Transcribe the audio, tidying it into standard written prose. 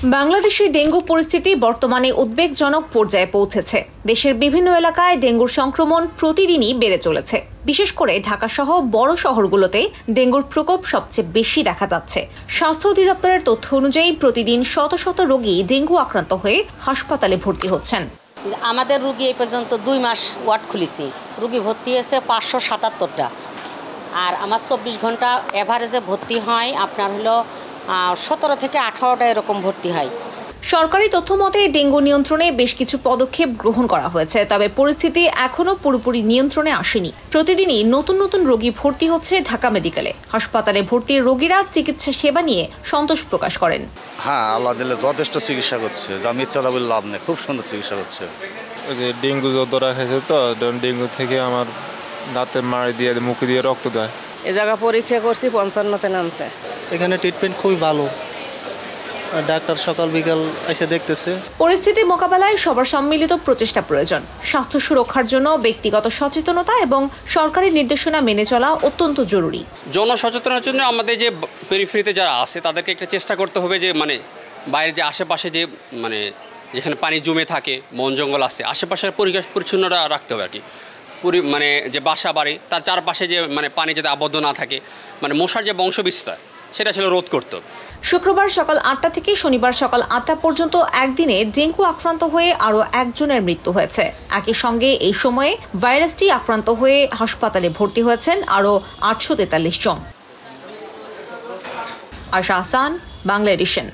বাংলাদেশের ডেঙ্গু পরিস্থিতি বর্তমানে উদ্বেগজনক পর্যায়ে পৌঁছেছে। দেশের বিভিন্ন এলাকায় ডেঙ্গুর সংক্রমণ প্রতিদিনই বেড়ে চলেছে। বিশেষ করে ঢাকা সহ বড় শহরগুলোতে ডেঙ্গুর প্রকোপ সবচেয়ে বেশি দেখা যাচ্ছে। স্বাস্থ্য অধিদপ্তরের তথ্য অনুযায়ী প্রতিদিন শত শত রোগী ডেঙ্গু আক্রান্ত হয়ে হাসপাতালে ভর্তি হচ্ছেন। আমাদের রোগী এই পর্যন্ত 2 মাস ওয়ার্ড খুলেছি, রোগী ভর্তি হয়েছে 577টা। আর আমার 24 ঘন্টা এভারেজে ভর্তি হয় আপনার হলো 17 থেকে 18টা এরকম ভর্তি হয়। সরকারি তথ্য মতে ডেঙ্গু নিয়ন্ত্রণে বেশ কিছু পদক্ষেপ গ্রহণ করা হয়েছে, তবে পরিস্থিতি এখনো পুরোপুরি নিয়ন্ত্রণে আসেনি। প্রতিদিনই নতুন নতুন রোগী ভর্তি হচ্ছে ঢাকা মেডিকেলে। হাসপাতালে ভর্তি রোগীরা চিকিৎসা সেবা নিয়ে সন্তোষ প্রকাশ করেন। হ্যাঁ, আল্লাহ দিলে যথেষ্ট চিকিৎসা করছে, মিথ্যা বলে লাভ নেই, খুব সুন্দর চিকিৎসা করছে। ডেঙ্গু ধরা খেয়েছে তো, ডেঙ্গু থেকে আমার দাঁতের মাড়ি দিয়ে মুখে দিয়ে রক্ত দেয়। এ জায়গা পরীক্ষা করছি 55তে নামছে। এখানে ট্রিটমেন্ট খুবই ভালো, ডাক্তার সকাল বিকাল এসে দেখতেছে। পরিস্থিতি মোকাবেলায় সবার সম্মিলিত প্রচেষ্টা প্রয়োজন। স্বাস্থ্য সুরক্ষার জন্য ব্যক্তিগত সচেতনতা এবং সরকারি নির্দেশনা মেনে চলা অত্যন্ত জরুরি। জনসচেতনার জন্য আমাদের যে পেরিফেরিতে যারা আছে তাদেরকে একটা চেষ্টা করতে হবে যে বাইরে যে আশেপাশে যে যেখানে পানি জমে থাকে, বন জঙ্গল আছে, আশেপাশের পরিবেশ পরিচ্ছন্নতা রাখতে হবে আর কি। যে বাসা বাড়ি তার চারপাশে যে পানি যাতে আবদ্ধ না থাকে, মশার যে বংশবিস্তার সেটা ছিল রোধ করতে হবে। শুক্রবার সকাল 8টা থেকে শনিবার সকাল 8টা পর্যন্ত একদিনে ডেঙ্গু আক্রান্ত হয়ে আরও একজনের মৃত্যু হয়েছে। একই সঙ্গে এই সময়ে ভাইরাসটি আক্রান্ত হয়ে হাসপাতালে ভর্তি হয়েছেন আরও 843 জন। আয়শা হাসান, বাংলা এডিশন।